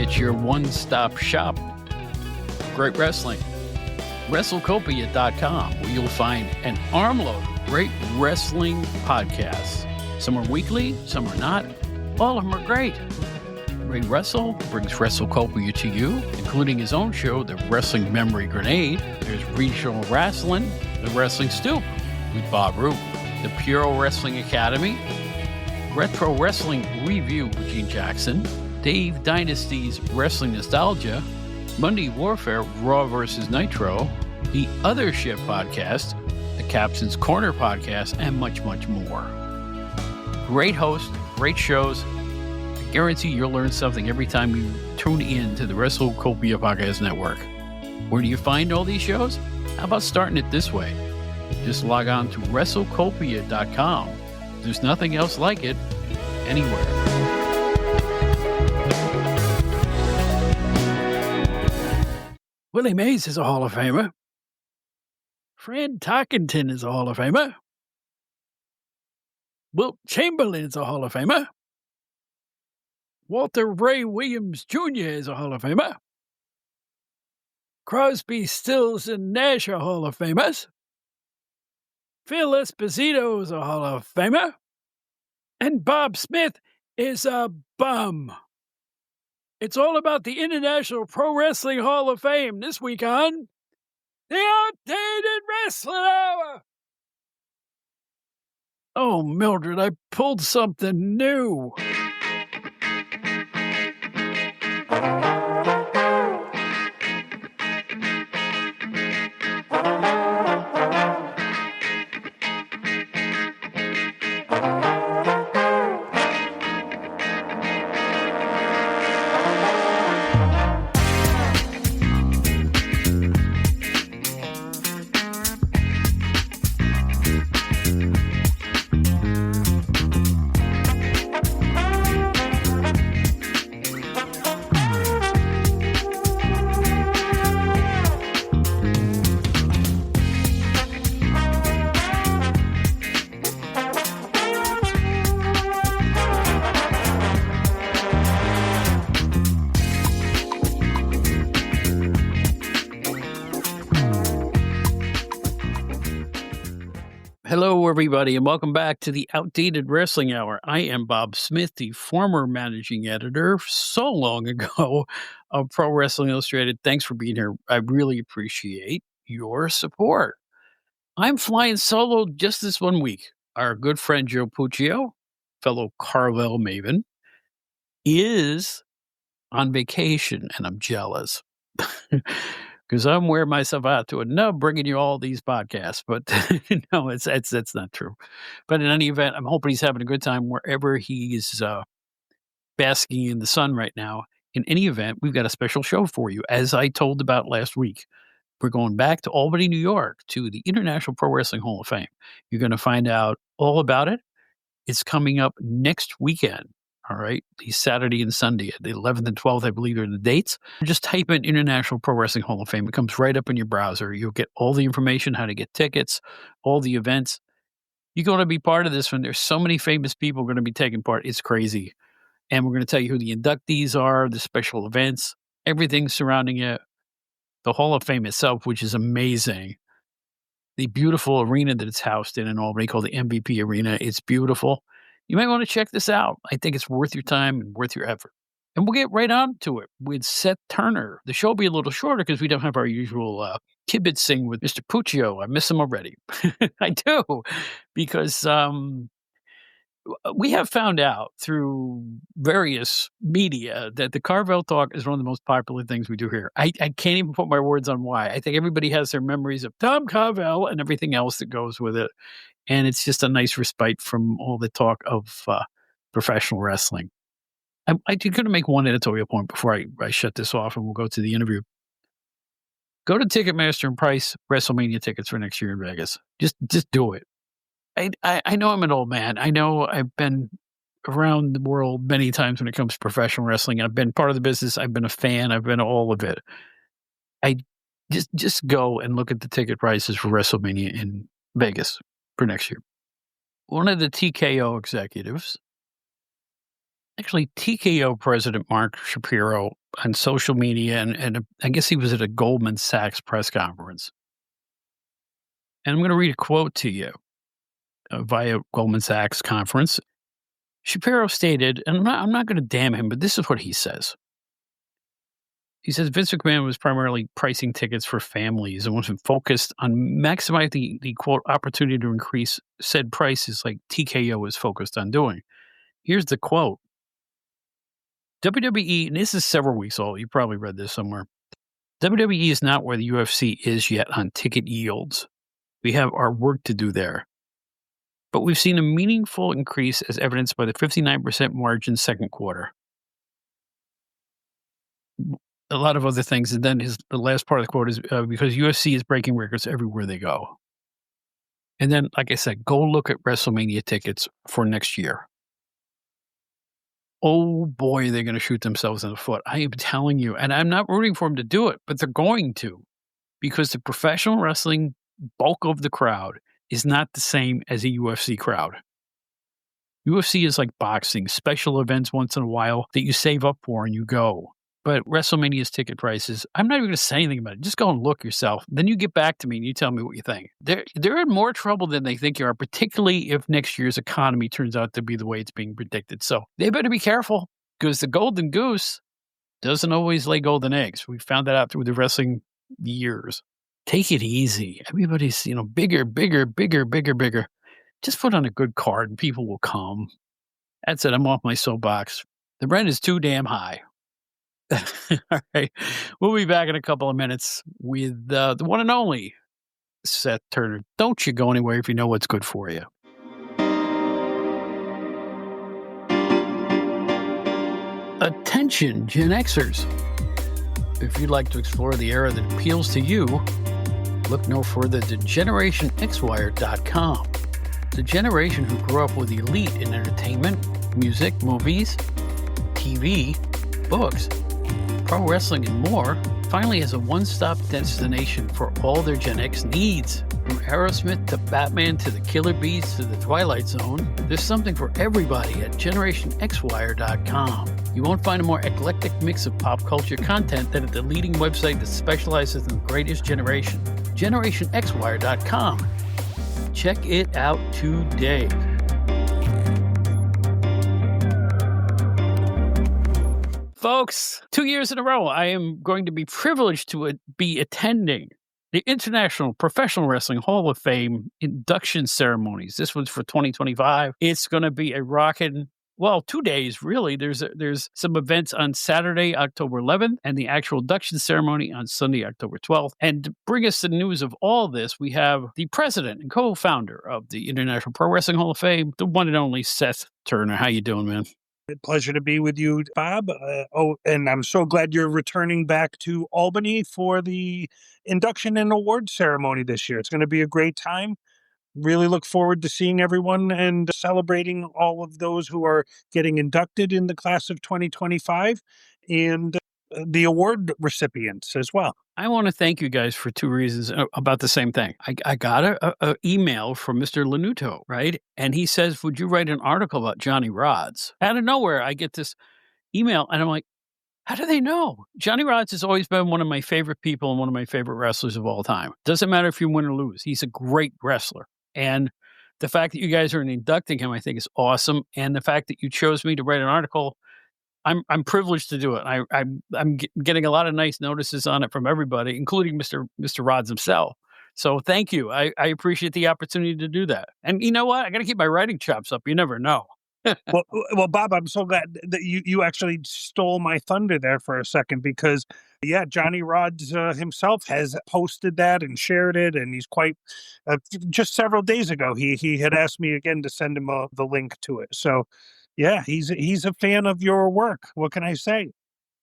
It's your one-stop shop. Great wrestling. WrestleCopia.com, where you'll find an armload of great wrestling podcasts. Some are weekly, some are not. All of them are great. Ray Russell brings WrestleCopia to you, including his own show, The Wrestling Memory Grenade. There's Regional Wrestling, The Wrestling Stoop with Bob Roop, the Puro Wrestling Academy, Retro Wrestling Review with Gene Jackson, Dave Dynasty's Wrestling Nostalgia, Monday Warfare, Raw vs. Nitro, the Other Shit podcast, the Captain's Corner podcast, and much, much more. Great host, great shows. I guarantee you'll learn something every time you tune in to the WrestleCopia Podcast Network. Where do you find all these shows? How about starting it this way? Just log on to WrestleCopia.com. There's nothing else like it anywhere. Willie Mays is a Hall of Famer. Fran Tarkenton is a Hall of Famer. Wilt Chamberlain is a Hall of Famer. Walter Ray Williams Jr. is a Hall of Famer. Crosby, Stills, and Nash are Hall of Famers. Phil Esposito is a Hall of Famer. And Bob Smith is a bum. It's all about the International Pro Wrestling Hall of Fame this week on The Outdated Wrestling Hour. Oh, Mildred, I pulled something new. Hello, everybody, and welcome back to the Outdated Wrestling Hour. I am Bob Smith, the former managing editor so long ago of Pro Wrestling Illustrated. Thanks for being here. I really appreciate your support. I'm flying solo just this 1 week. Our good friend Joe Puccio, fellow Carvel maven, is on vacation, and I'm jealous. Because I'm wearing myself out to a nub bringing you all these podcasts. But no, that's not true. But in any event, I'm hoping he's having a good time wherever he's basking in the sun right now. In any event, we've got a special show for you. As I told about last week, we're going back to Albany, New York, to the International Pro Wrestling Hall of Fame. You're going to find out all about it. It's coming up next weekend. All right, the Saturday and Sunday, the 11th and 12th, I believe, are the dates. Just type in International Pro Wrestling Hall of Fame. It comes right up in your browser. You'll get all the information, how to get tickets, all the events. You're going to be part of this one. There's so many famous people going to be taking part. It's crazy. And we're going to tell you who the inductees are, the special events, everything surrounding it. The Hall of Fame itself, which is amazing. The beautiful arena that it's housed in Albany called the MVP Arena. It's beautiful. You might want to check this out. I think it's worth your time and worth your effort. And we'll get right on to it with Seth Turner. The show will be a little shorter because we don't have our usual kibitzing with Mr. Puccio. I miss him already. I do, because we have found out through various media that the Carvel Talk is one of the most popular things we do here. I can't even put my words on why. I think everybody has their memories of Tom Carvel and everything else that goes with it. And it's just a nice respite from all the talk of professional wrestling. I'm going to make one editorial point before I shut this off and we'll go to the interview. Go to Ticketmaster and price WrestleMania tickets for next year in Vegas. Just do it. I know I'm an old man. I know I've been around the world many times when it comes to professional wrestling. I've been part of the business. I've been a fan. I've been all of it. I just go and look at the ticket prices for WrestleMania in Vegas for next year. One of the TKO executives, actually TKO President Mark Shapiro, on social media, and I guess he was at a Goldman Sachs press conference. And I'm going to read a quote to you via Goldman Sachs conference. Shapiro stated, and I'm not going to damn him, but this is what he says. He says Vince McMahon was primarily pricing tickets for families and wasn't focused on maximizing the quote opportunity to increase said prices like TKO is focused on doing. Here's the quote. WWE, and this is several weeks old, you probably read this somewhere. WWE is not where the UFC is yet on ticket yields. We have our work to do there. But we've seen a meaningful increase as evidenced by the 59% margin second quarter. A lot of other things. And then the last part of the quote is because UFC is breaking records everywhere they go. And then, like I said, go look at WrestleMania tickets for next year. Oh boy, they're going to shoot themselves in the foot. I am telling you. And I'm not rooting for them to do it, but they're going to. Because the professional wrestling bulk of the crowd is not the same as a UFC crowd. UFC is like boxing, special events once in a while that you save up for and you go. But WrestleMania's ticket prices, I'm not even going to say anything about it. Just go and look yourself. Then you get back to me and you tell me what you think. They're in more trouble than they think you are, particularly if next year's economy turns out to be the way it's being predicted. So they better be careful because the golden goose doesn't always lay golden eggs. We found that out through the wrestling years. Take it easy. Everybody's, bigger, bigger, bigger, bigger, bigger. Just put on a good card and people will come. That's it. I'm off my soapbox. The rent is too damn high. All right. We'll be back in a couple of minutes with the one and only Seth Turner. Don't you go anywhere if you know what's good for you. Attention, Gen Xers. If you'd like to explore the era that appeals to you, look no further than GenerationXWire.com. The generation who grew up with the elite in entertainment, music, movies, TV, books, pro wrestling, and more finally has a one-stop destination for all their Gen X needs. From Aerosmith to Batman to the Killer Bees to the Twilight Zone, there's something for everybody at GenerationXWire.com. You won't find a more eclectic mix of pop culture content than at the leading website that specializes in the greatest generation, GenerationXWire.com. Check it out today. Folks, 2 years in a row, I am going to be privileged to be attending the International Professional Wrestling Hall of Fame induction ceremonies. This one's for 2025. It's going to be a rockin', 2 days, really. There's some events on Saturday, October 11th, and the actual induction ceremony on Sunday, October 12th. And to bring us the news of all this, we have the president and co-founder of the International Pro Wrestling Hall of Fame, the one and only Seth Turner. How you doing, man? Pleasure to be with you, Bob. And I'm so glad you're returning back to Albany for the induction and award ceremony this year. It's going to be a great time. Really look forward to seeing everyone and celebrating all of those who are getting inducted in the class of 2025 and the award recipients as well. I want to thank you guys for two reasons about the same thing. I got a email from Mr. Lanuto, right? And he says, would you write an article about Johnny Rodz? Out of nowhere, I get this email and I'm like, how do they know? Johnny Rodz has always been one of my favorite people and one of my favorite wrestlers of all time. Doesn't matter if you win or lose. He's a great wrestler. And the fact that you guys are inducting him, I think is awesome. And the fact that you chose me to write an article, I'm privileged to do it. I'm getting a lot of nice notices on it from everybody, including Mr. Rodz himself. So thank you. I appreciate the opportunity to do that. And you know what? I got to keep my writing chops up. You never know. well, Bob, I'm so glad that you actually stole my thunder there for a second because, yeah, Johnny Rodz himself has posted that and shared it, and he's quite just several days ago he had asked me again to send him the link to it. So, yeah, he's a fan of your work. What can I say?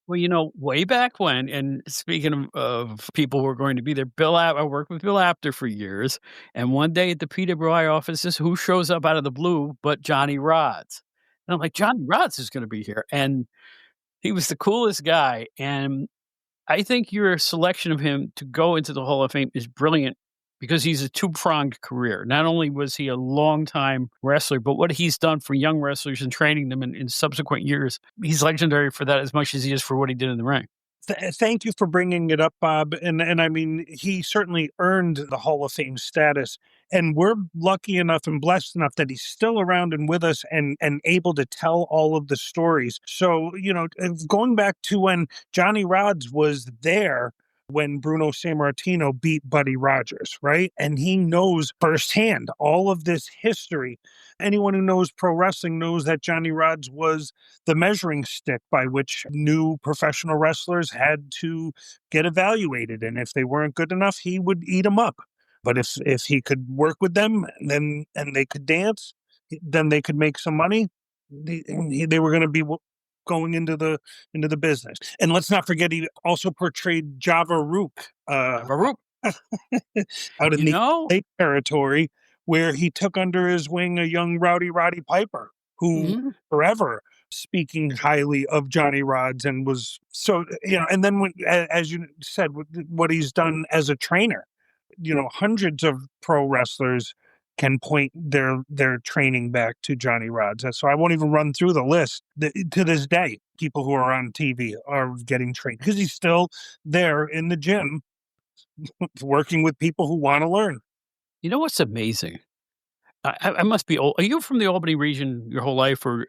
Well, way back when, and speaking of people who are going to be there, I worked with Bill Apter for years, and one day at the PWI offices, who shows up out of the blue but Johnny Rodz? And I'm like, Johnny Rodz is going to be here. And he was the coolest guy. And I think your selection of him to go into the Hall of Fame is brilliant because he's a two-pronged career. Not only was he a longtime wrestler, but what he's done for young wrestlers and training them in subsequent years, he's legendary for that as much as he is for what he did in the ring. Thank you for bringing it up, Bob. And I mean, he certainly earned the Hall of Fame status. And we're lucky enough and blessed enough that he's still around and with us and able to tell all of the stories. So, going back to when Johnny Rodz was there when Bruno Sammartino beat Buddy Rogers, right? And he knows firsthand all of this history. Anyone who knows pro wrestling knows that Johnny Rodz was the measuring stick by which new professional wrestlers had to get evaluated. And if they weren't good enough, he would eat them up. But if he could work with them and they could dance, then they could make some money. They were going to be going into the business. And let's not forget, he also portrayed Java Rook Baruch, out in you the know? Lake territory, where he took under his wing a young Rowdy Roddy Piper, who Mhm. forever speaking highly of Johnny Rodz and was so, and then as you said, what he's done as a trainer, hundreds of pro wrestlers can point their training back to Johnny Rodz. So I won't even run through the list. To this day, people who are on TV are getting trained because he's still there in the gym working with people who want to learn. You know what's amazing? I must be old. Are you from the Albany region your whole life, or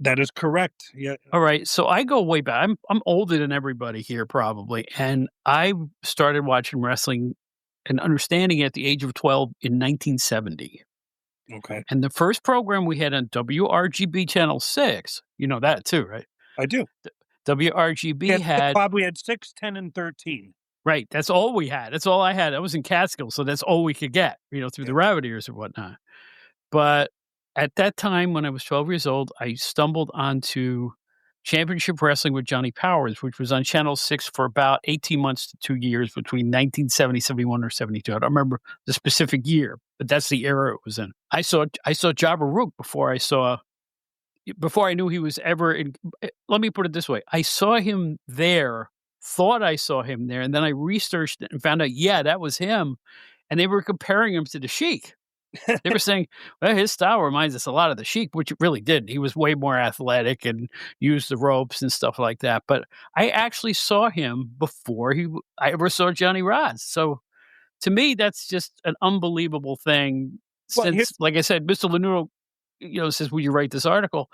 That is correct. Yeah. all right, so I go way back. I'm older than everybody here probably, and I started watching wrestling and understanding it at the age of 12 in 1970. Okay. And the first program we had on WRGB Channel 6, you know that too, right? I do. WRGB had Bob, we had 6, 10, and 13. right, that's all we had. That's all I had. I was in Catskill, so that's all we could get, through Yeah. the rabbit ears or whatnot. But at that time, when I was 12 years old, I stumbled onto Championship Wrestling with Johnny Powers, which was on Channel 6 for about 18 months to 2 years between 1970, 71, or 72. I don't remember the specific year, but that's the era it was in. I saw Jabba Rook before I knew he was ever in. Let me put it this way. I saw him there, thought I saw him there, and then I researched it and found out, yeah, that was him. And they were comparing him to the Sheik. They were saying, well, his style reminds us a lot of the Sheik, which it really did. He was way more athletic and used the ropes and stuff like that. But I actually saw him before I ever saw Johnny Rodz. So to me, that's just an unbelievable thing. Well, Since, like I said, Mr. Lanudo, says, "Will you write this article?"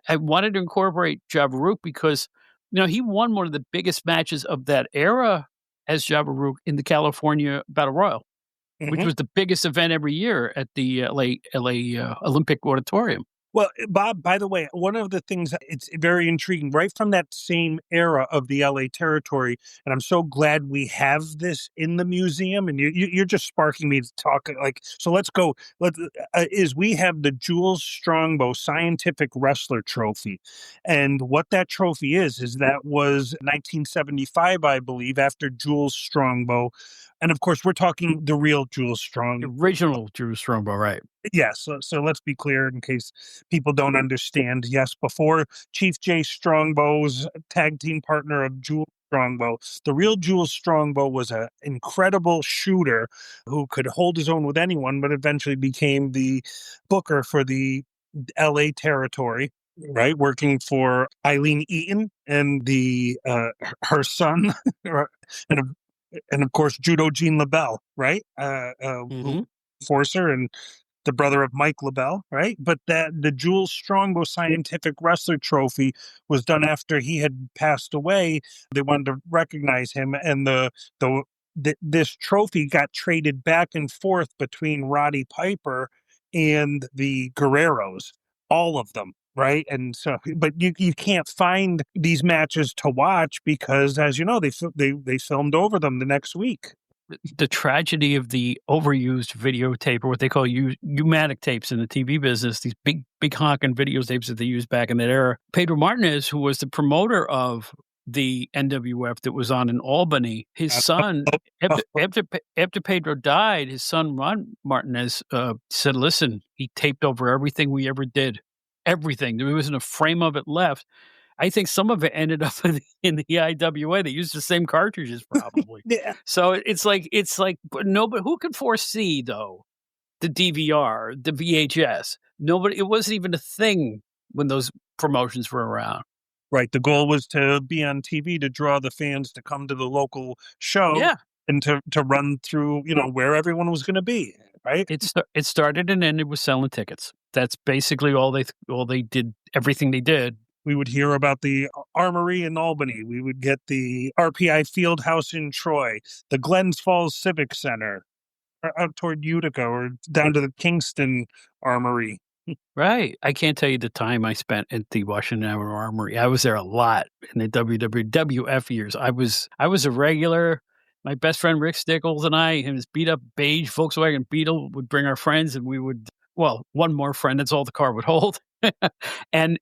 I wanted to incorporate Jabaruk because, he won one of the biggest matches of that era as Jabaruk in the California Battle Royal, which mhm. was the biggest event every year at the LA Olympic Auditorium. Well, Bob, by the way, one of the things it's very intriguing, right from that same era of the LA territory, and I'm so glad we have this in the museum. And you're just sparking me to talk. So let's go. Is we have the Jules Strongbow Scientific Wrestler Trophy, and what that trophy is that was 1975, I believe, after Jules Strongbow, and of course we're talking the real Jules The Strong. original Drew Strongbow, right? Yes, so let's be clear in case people don't understand. Yes, before Chief Jay Strongbow's tag team partner of Jules Strongbow, the real Jules Strongbow was an incredible shooter who could hold his own with anyone, but eventually became the booker for the LA territory, right? Working for Eileen Eaton and her son, and of, and of course Judo Gene LaBelle, right? Who Mhm. Forcer and the brother of Mike LaBelle, right? But that the Jules Strongbow Scientific Wrestler Trophy was done after he had passed away. They wanted to recognize him, and this trophy got traded back and forth between Roddy Piper and the Guerreros, all of them. Right. And so, but you can't find these matches to watch because, as you know, they filmed over them the next week. The tragedy of the overused videotape, or what they call pneumatic tapes in the TV business, these big honking videotapes that they used back in that era. Pedro Martinez, who was the promoter of the NWF that was on in Albany, his son, after Pedro died, his son Ron Martinez said, "Listen, he taped over everything we ever did, everything. There wasn't a frame of it left." I think some of it ended up in the IWA. They used the same cartridges probably. Yeah. So it's like, but nobody who could foresee though the DVR, the VHS. Nobody. It wasn't even a thing when those promotions were around. Right. The goal was to be on TV to draw the fans to come to the local show Yeah, and to run through, where everyone was going to be. Right. it started and ended with selling tickets. That's basically all they did. Everything they did. We would hear about the Armory in Albany. We would get the RPI Fieldhouse in Troy, the Glens Falls Civic Center, out toward Utica or down to the Kingston Armory. Right. I can't tell you the time I spent at the Washington Avenue Armory. I was there a lot in the WWF years. I was a regular. My best friend Rick Stickles and I, and his beat up beige Volkswagen Beetle, would bring our friends, and we would, well, one more friend. That's all the car would hold, and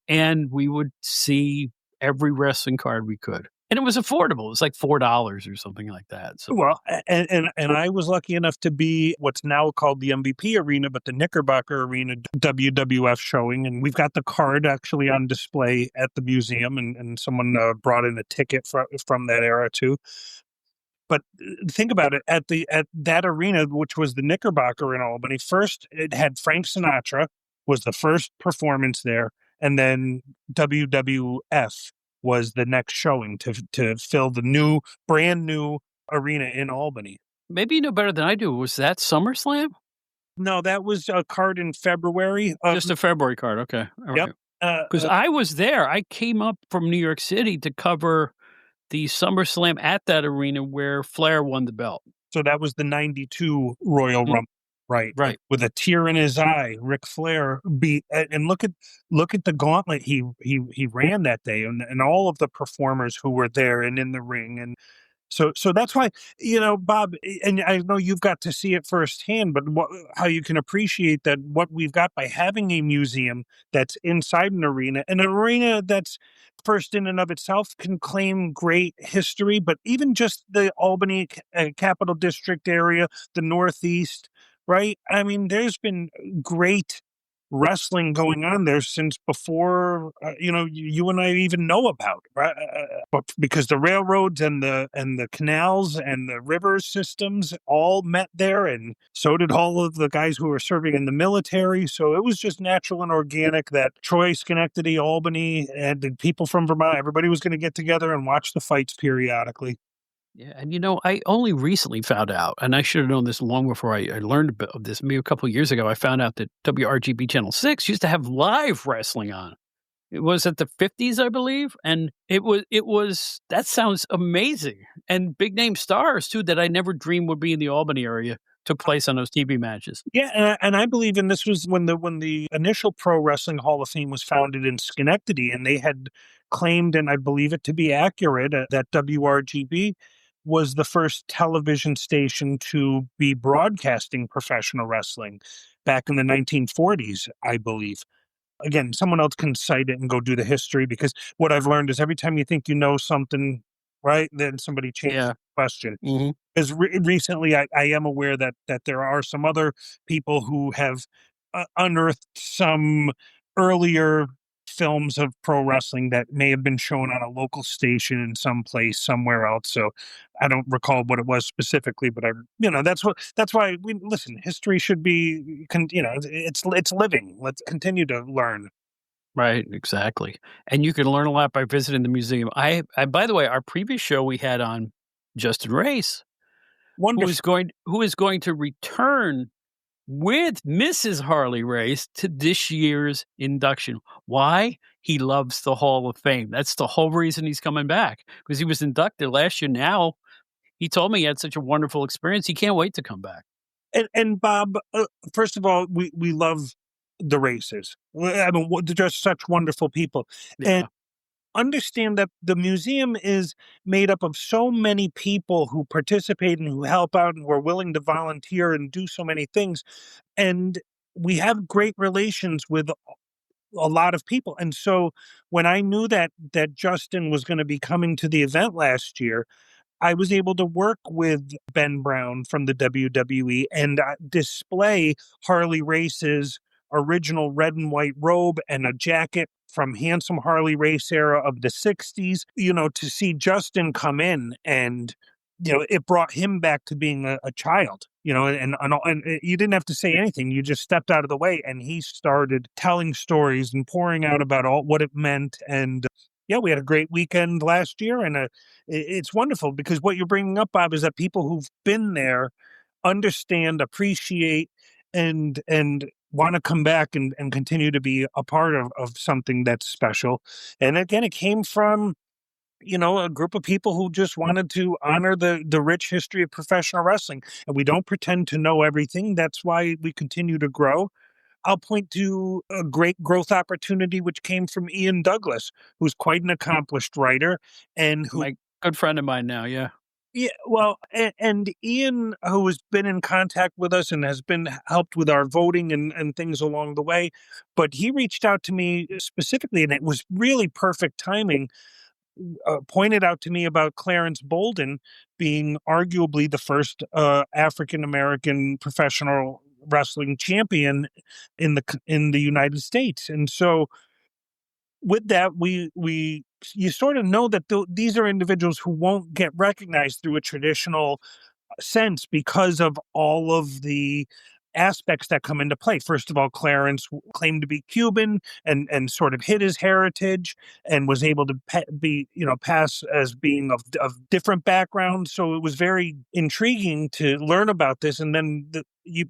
we would see every wrestling card we could, and it was affordable. It was like $4 or something like that. So Well, and I was lucky enough to be what's now called the MVP Arena, but the Knickerbocker Arena WWF showing, and we've got the card actually on display at the museum, and someone brought in a ticket from that era too. But think about it, at that arena, which was the Knickerbocker in Albany. First, it had Frank Sinatra was the first performance there, and then WWF was the next showing to fill the brand new arena in Albany. maybe you know better than I do. Was that SummerSlam? No, that was a card in February of. Just a February card. Okay. All Yep. right. Because I was there. I came up from New York City to cover the SummerSlam at that arena where Flair won the belt. So that was the '92 Royal Mm, Rumble, right? right. With a tear in his eye, Ric Flair beat, and look at the gauntlet he ran that day, and all of the performers who were there and in the ring, and so that's why, Bob, and I know you've got to see it firsthand, but how you can appreciate that what we've got by having a museum that's inside an arena that's first in and of itself can claim great history, but even just the Albany Capital District area, the Northeast, right? I mean, there's been great wrestling going on there since before you and I even know about, right? But because the railroads and the canals and the river systems all met there, and so did all of the guys who were serving in the military. So it was just natural and organic that Troy, Schenectady, Albany, and the people from Vermont, everybody was going to get together and watch the fights periodically. Yeah, and I only recently found out, and I should have known this long before I learned about this. Maybe a couple of years ago, I found out that WRGB Channel 6 used to have live wrestling on. It was at the 50s, I believe, and it was that sounds amazing. And big name stars too that I never dreamed would be in the Albany area took place on those TV matches. Yeah, and I believe, and this was when the initial Pro Wrestling Hall of Fame was founded in Schenectady, and they had claimed, and I believe it to be accurate, that WRGB was the first television station to be broadcasting professional wrestling back in the 1940s, I believe. Again, someone else can cite it and go do the history, because what I've learned is every time you think you know something, right, then somebody changes Yeah. the question. Mhm. Because recently, I am aware that there are some other people who have unearthed some earlier films of pro wrestling that may have been shown on a local station in some place somewhere else. So I don't recall what it was specifically, but that's why we listen. History should be, it's living. Let's continue to learn. Right, exactly. And you can learn a lot by visiting the museum. I by the way, our previous show we had on Justin Race, Wonderful. who is going to return with Mrs. Harley Race to this year's induction. Why? He loves the Hall of Fame. That's the whole reason he's coming back, because he was inducted last year. Now, he told me he had such a wonderful experience. He can't wait to come back. And Bob, first of all, we love the racers. I mean, they're just such wonderful people, and Yeah. understand that the museum is made up of so many people who participate and who help out and who are willing to volunteer and do so many things, and we have great relations with a lot of people. And so when I knew that Justin was going to be coming to the event last year, I was able to work with Ben Brown from the WWE and display Harley Race's original red and white robe and a jacket from handsome Harley race era of the 60s, to see Justin come in and, it brought him back to being a child, and you didn't have to say anything. You just stepped out of the way and he started telling stories and pouring out about all what it meant. And yeah, we had a great weekend last year, and it's wonderful because what you're bringing up, Bob, is that people who've been there understand, appreciate, and want to come back and continue to be a part of something that's special. And again, it came from, a group of people who just wanted to honor the rich history of professional wrestling. And we don't pretend to know everything. That's why we continue to grow. I'll point to a great growth opportunity which came from Ian Douglas, who's quite an accomplished writer and who. My good friend of mine now, yeah. Yeah, well, and Ian, who has been in contact with us and has been helped with our voting and things along the way, but he reached out to me specifically, and it was really perfect timing. Pointed out to me about Clarence Bolden being arguably the first African American professional wrestling champion in the United States, and so with that, we you sort of know that these are individuals who won't get recognized through a traditional sense because of all of the aspects that come into play. First of all, Clarence claimed to be Cuban and sort of hid his heritage and was able to pass as being of different backgrounds. So it was very intriguing to learn about this. And then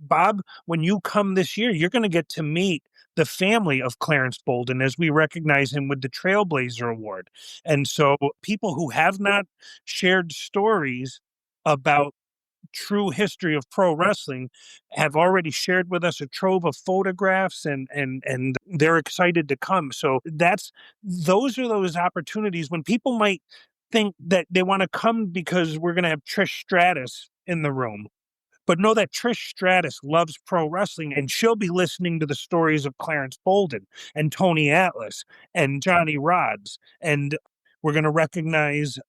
Bob, when you come this year, you're going to get to meet the family of Clarence Bolden as we recognize him with the Trailblazer Award. And so people who have not shared stories about true history of pro wrestling have already shared with us a trove of photographs, and they're excited to come. So those are those opportunities when people might think that they want to come because we're going to have Trish Stratus in the room. But know that Trish Stratus loves pro wrestling, and she'll be listening to the stories of Clarence Bolden and Tony Atlas and Johnny Rods. And we're going to recognize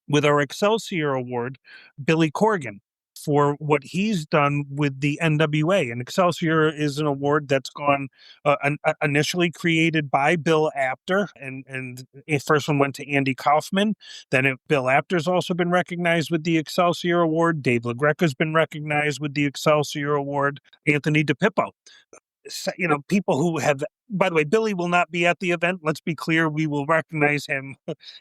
with our Excelsior Award, Billy Corgan for what he's done with the NWA. And Excelsior is an award that's gone initially created by Bill Apter, and the first one went to Andy Kaufman. Then Bill Apter's also been recognized with the Excelsior Award. Dave LaGreca's been recognized with the Excelsior Award. Anthony DePippo. People who have, by the way, Billy will not be at the event. Let's be clear. We will recognize him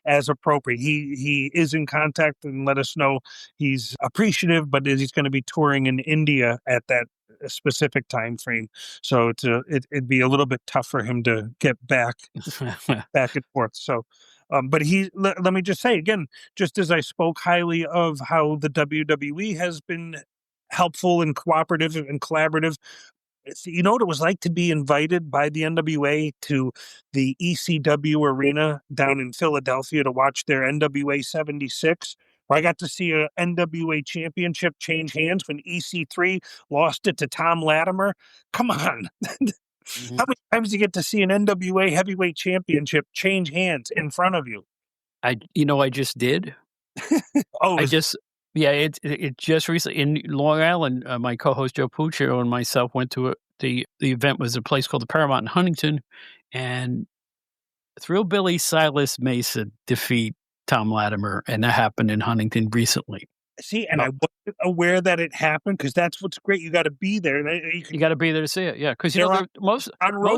as appropriate. He is in contact and let us know he's appreciative, but he's going to be touring in India at that specific time frame. So it'd be a little bit tough for him to get back and forth. So, but let me just say again, just as I spoke highly of how the WWE has been helpful and cooperative and collaborative, you know what it was like to be invited by the NWA to the ECW arena down in Philadelphia to watch their NWA 76, where I got to see a NWA championship change hands when EC3 lost it to Tom Latimer. Come on. How many times do you get to see an NWA heavyweight championship change hands in front of you? I just did. Oh, Yeah, it just recently in Long Island, my co-host Joe Puccio and myself went to the event was a place called the Paramount in Huntington, and Thrillbilly Silas Mason defeat Tom Latimer, and that happened in Huntington recently. see, and I wasn't aware that it happened because that's what's great. You got to be there. You got to be there to see it, yeah, because most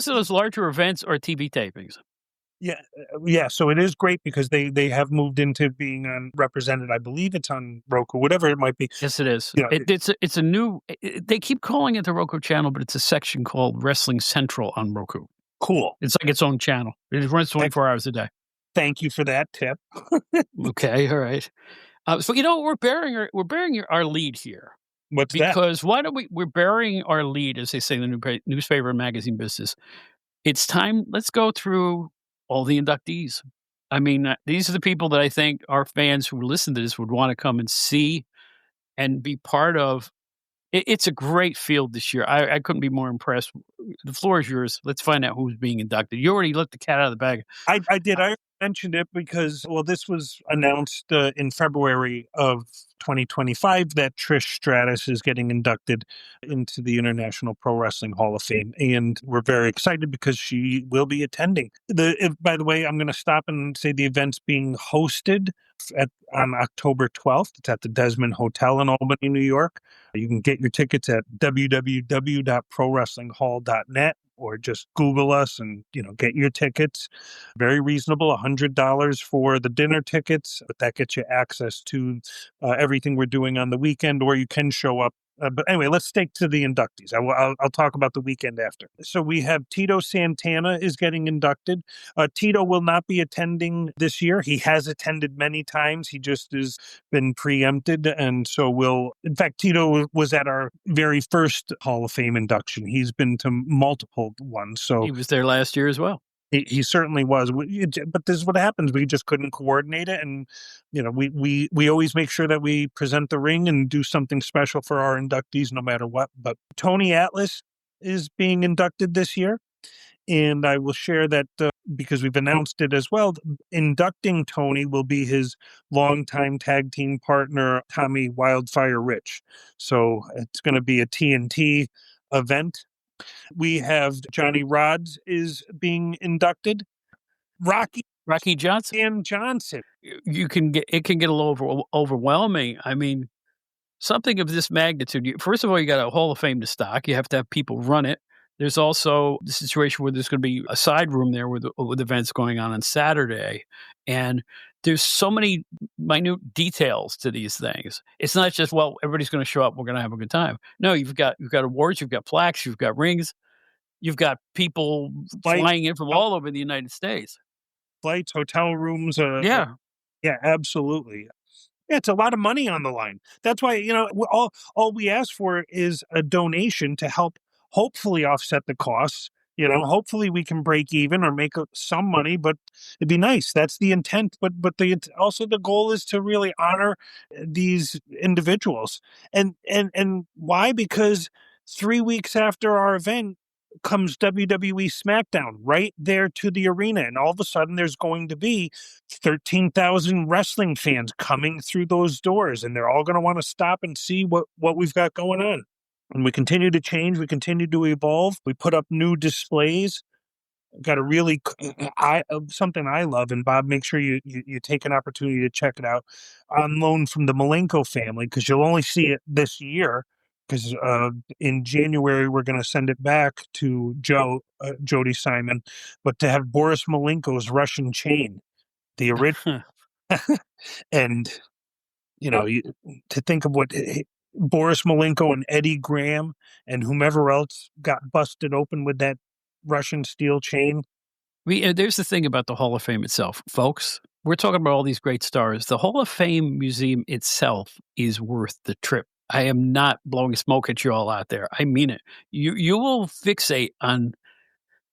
of those larger events are TV tapings. Yeah. So it is great because they have moved into being represented. I believe it's on Roku, whatever it might be. Yes, it is. It's a new. They keep calling it the Roku channel, but it's a section called Wrestling Central on Roku. Cool. It's like its own channel. It runs 24 hours a day. Thank you for that tip. Okay, all right. So we're bearing our lead here. What's that? Because we're burying our lead, as they say in the newspaper and magazine business. It's time. Let's go through all the inductees. I mean, these are the people that I think our fans who listen to this would want to come and see and be part of. It's a great field this year. I couldn't be more impressed. The floor is yours. Let's find out who's being inducted. You already let the cat out of the bag. I did. I mentioned it because, well, this was announced in February of 2025 that Trish Stratus is getting inducted into the International Pro Wrestling Hall of Fame. And we're very excited because she will be attending. By the way, I'm going to stop and say the event's being hosted on October 12th. It's at the Desmond Hotel in Albany, New York. You can get your tickets at www.prowrestlinghall.net or just Google us and, get your tickets. Very reasonable, $100 for the dinner tickets, but that gets you access to everything we're doing on the weekend, or you can show up. But anyway, let's stick to the inductees. I'll talk about the weekend after. So we have Tito Santana is getting inducted. Tito will not be attending this year. He has attended many times. He just has been preempted. And so in fact, Tito was at our very first Hall of Fame induction. He's been to multiple ones. So He was there last year as well. He certainly was, but this is what happens. We just couldn't coordinate it, and we always make sure that we present the ring and do something special for our inductees, no matter what. But Tony Atlas is being inducted this year, and I will share that because we've announced it as well. Inducting Tony will be his longtime tag team partner, Tommy Wildfire Rich. So it's going to be a TNT event. We have Johnny Rods is being inducted. Rocky Johnson. and Johnson. It can get a little overwhelming. I mean, something of this magnitude. First of all, you got a Hall of Fame to stock. You have to have people run it. There's also the situation where there's going to be a side room there with events going on Saturday, and there's so many minute details to these things. It's not just, well, everybody's going to show up, we're going to have a good time. No, you've got awards, you've got plaques, you've got rings, you've got people flying in from all over the United States. Flights, hotel rooms. Yeah, absolutely. Yeah, it's a lot of money on the line. That's why, all we ask for is a donation to help hopefully offset the costs. Hopefully we can break even or make some money, but it'd be nice. That's the intent. But also the goal is to really honor these individuals. And why? Because 3 weeks after our event comes WWE SmackDown right there to the arena. And all of a sudden there's going to be 13,000 wrestling fans coming through those doors, and they're all going to want to stop and see what we've got going on. And we continue to change. We continue to evolve. We put up new displays. Got a really something I love, and Bob, make sure you take an opportunity to check it out. On loan from the Malenko family, because you'll only see it this year. Because in January we're going to send it back to Jody Simon, but to have Boris Malenko's Russian chain, the original, and to think of what Boris Malenko and Eddie Graham and whomever else got busted open with that Russian steel chain. There's the thing about the Hall of Fame itself, folks. We're talking about all these great stars. The Hall of Fame museum itself is worth the trip. I am not blowing smoke at you all out there. I mean it. You will fixate on.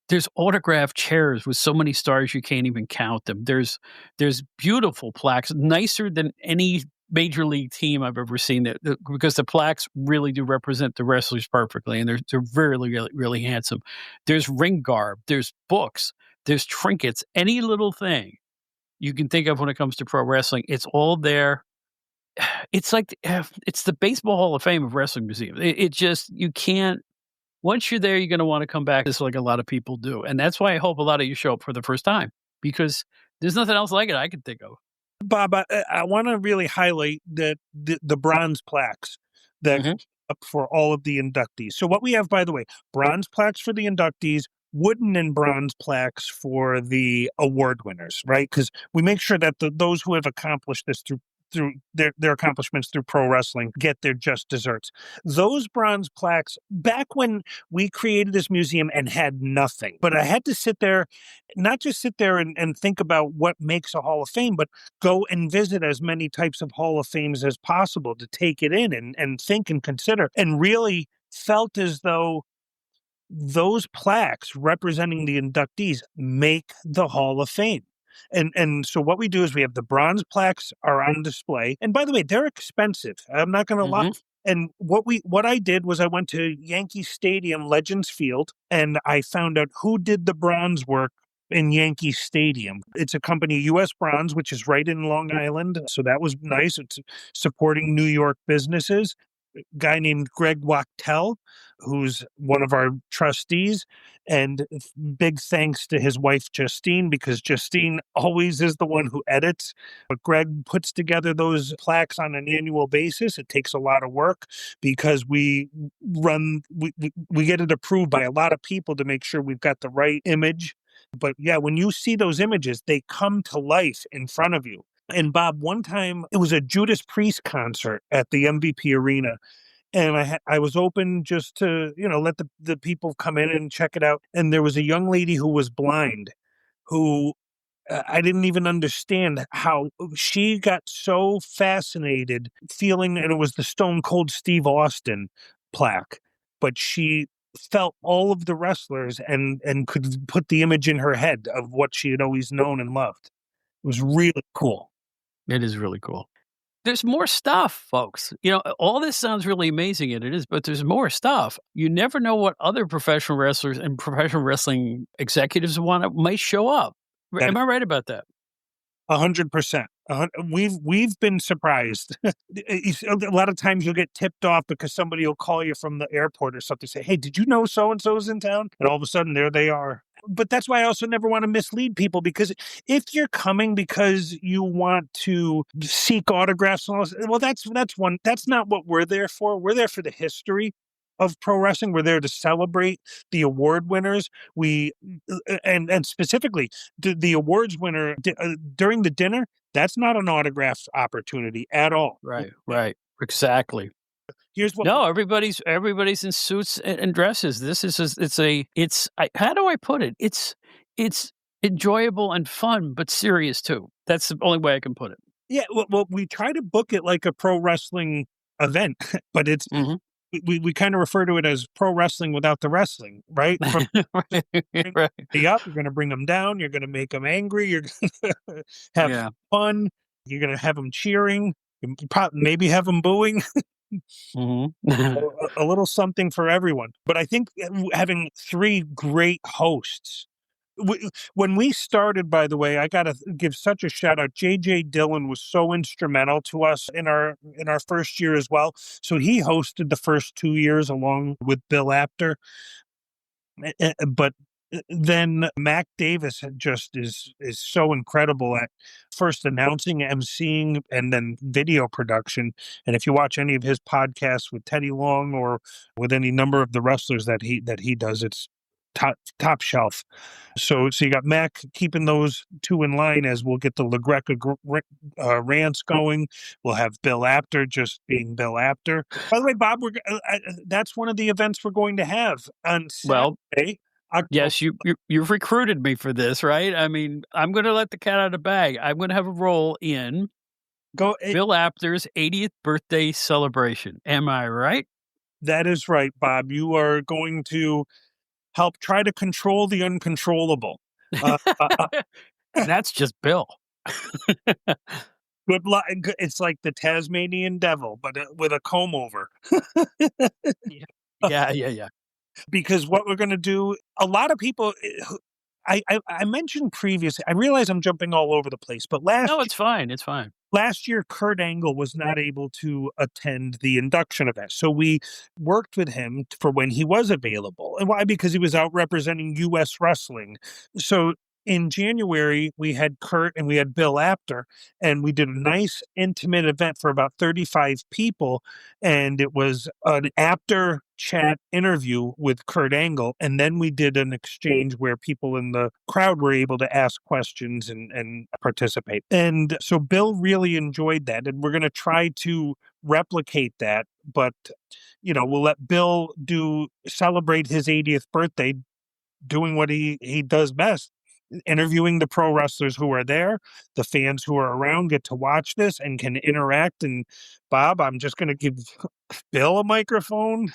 There's autographed chairs with so many stars you can't even count them. There's beautiful plaques, nicer than any major league team I've ever seen. That because the plaques really do represent the wrestlers perfectly, and they're really, really, really handsome. There's ring garb. There's books. There's trinkets. Any little thing you can think of when it comes to pro wrestling, it's all there. It's like it's the Baseball Hall of Fame of wrestling museums. It just, you can't. Once you're there, you're going to want to come back, just like a lot of people do, and that's why I hope a lot of you show up for the first time, because there's nothing else like it I can think of. Bob, I want to really highlight that the bronze plaques that up for all of the inductees. So what we have, by the way, bronze plaques for the inductees, wooden and bronze plaques for the award winners, right? Because we make sure that those who have accomplished this through their accomplishments through pro wrestling get their just desserts. Those bronze plaques, back when we created this museum and had nothing, but I had to sit there, not just sit there and think about what makes a Hall of Fame, but go and visit as many types of Hall of Fames as possible to take it in and think and consider, and really felt as though those plaques representing the inductees make the Hall of Fame. And so what we do is we have the bronze plaques are on display. And by the way, they're expensive. I'm not going to lie. And what I did was I went to Yankee Stadium, Legends Field, and I found out who did the bronze work in Yankee Stadium. It's a company, US Bronze, which is right in Long Island. So that was nice. It's supporting New York businesses. A guy named Greg Wachtel, who's one of our trustees, and big thanks to his wife Justine, because Justine always is the one who edits. But Greg puts together those plaques on an annual basis. It takes a lot of work because we get it approved by a lot of people to make sure we've got the right image. But yeah, when you see those images, they come to life in front of you. And Bob, one time it was a Judas Priest concert at the MVP Arena, and I was open just to, let the people come in and check it out. And there was a young lady who was blind, who I didn't even understand how she got so fascinated feeling, and it was the Stone Cold Steve Austin plaque, but she felt all of the wrestlers and could put the image in her head of what she had always known and loved. It was really cool. It is really cool. There's more stuff, folks. All this sounds really amazing, and it is, but there's more stuff. You never know what other professional wrestlers and professional wrestling executives might show up. That Am I right about that? 100%. We've been surprised. A lot of times you'll get tipped off because somebody will call you from the airport or something, say, "Hey, did you know so and so's in town?" And all of a sudden, there they are. But that's why I also never want to mislead people, because if you're coming because you want to seek autographs, and all this, well, that's not what we're there for. We're there for the history of pro wrestling. We're there to celebrate the award winners. And specifically the awards winner during the dinner. That's not an autograph opportunity at all. Right. Exactly. Here's what. No, everybody's in suits and dresses. This is how do I put it? It's enjoyable and fun, but serious too. That's the only way I can put it. Yeah, well, we try to book it like a pro wrestling event, but it's Mhm. we kind of refer to it as pro wrestling without the wrestling, right? Right. You're going to bring them down. You're going to make them angry. You're going to have Yeah. fun. You're going to have them cheering. Maybe have them booing. Mhm. A little something for everyone. But I think having three great hosts. When we started, by the way, I got to give such a shout out. JJ Dillon was so instrumental to us in our first year as well. So he hosted the first 2 years along with Bill Apter. But then Mac Davis just is so incredible at first announcing, emceeing, and then video production. And if you watch any of his podcasts with Teddy Long or with any number of the wrestlers that he does, it's top shelf. So you got Mac keeping those two in line as we'll get the LaGreca rants going. We'll have Bill Apter just being Bill Apter. By the way, Bob, that's one of the events we're going to have on Well, Saturday. yes, you've recruited me for this, right? I mean, I'm gonna let the cat out of the bag. I'm gonna have a role in Bill Apter's 80th birthday celebration. Am I right? That is right, Bob. You are going to help try to control the uncontrollable. Uh, uh, uh, That's just Bill. Good luck. It's like the Tasmanian devil, but with a comb over. Yeah. Because what we're going to do, a lot of people, I mentioned previously, I realize I'm jumping all over the place, but No, it's fine. It's fine. last year, Kurt Angle was not able to attend the induction event. So we worked with him for when he was available. And why? Because he was out representing U.S. wrestling. So in January, we had Kurt and we had Bill Apter, and we did a nice intimate event for about 35 people. And it was an Apter chat interview with Kurt Angle. And then we did an exchange where people in the crowd were able to ask questions and participate. And so Bill really enjoyed that. And we're going to try to replicate that. But, we'll let Bill celebrate his 80th birthday doing what he does best, interviewing the pro wrestlers who are there. The fans who are around get to watch this and can interact. And Bob, I'm just going to give Bill a microphone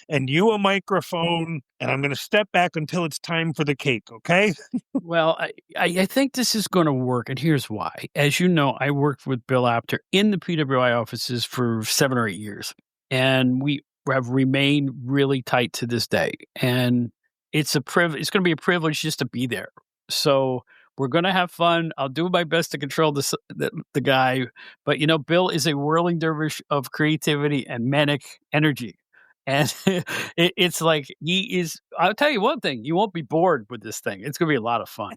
and you a microphone, and I'm going to step back until it's time for the cake. Okay. Well, I think this is going to work, and here's why. As you know, I worked with Bill Apter in the PWI offices for 7 or 8 years, and we have remained really tight to this day. And it's going to be a privilege just to be there. So we're gonna have fun. I'll do my best to control the guy, but, Bill is a whirling dervish of creativity and manic energy, and it's like he is I'll tell you one thing, you won't be bored with this thing. It's gonna be a lot of fun.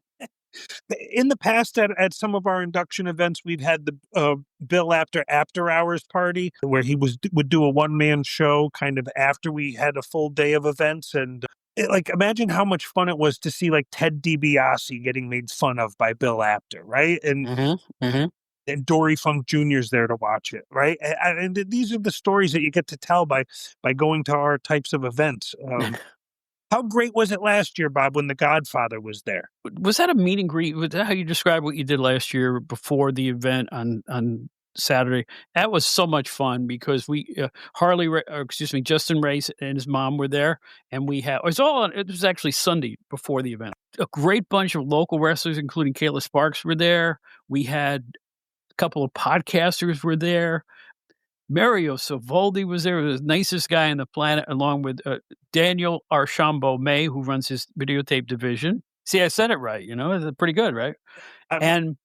In the past, at some of our induction events, we've had the Bill after hours party where he would do a one man show kind of after we had a full day of events, and like imagine how much fun it was to see like Ted DiBiase getting made fun of by Bill Apter, right? Mhm, mhm. And Dory Funk Jr.'s there to watch it, right? And these are the stories that you get to tell by going to our types of events. How great was it last year, Bob, when The Godfather was there? Was that a meet and greet? Was that how you describe what you did last year before the event on Saturday? That was so much fun because Justin Race and his mom were there, and it was actually Sunday before the event. A great bunch of local wrestlers, including Kayla Sparks, were there. We had a couple of podcasters were there. Mario Savoldi was there, the nicest guy on the planet, along with, Daniel Archambault May, who runs his videotape division. See, I said it right, it's pretty good, right? I'm And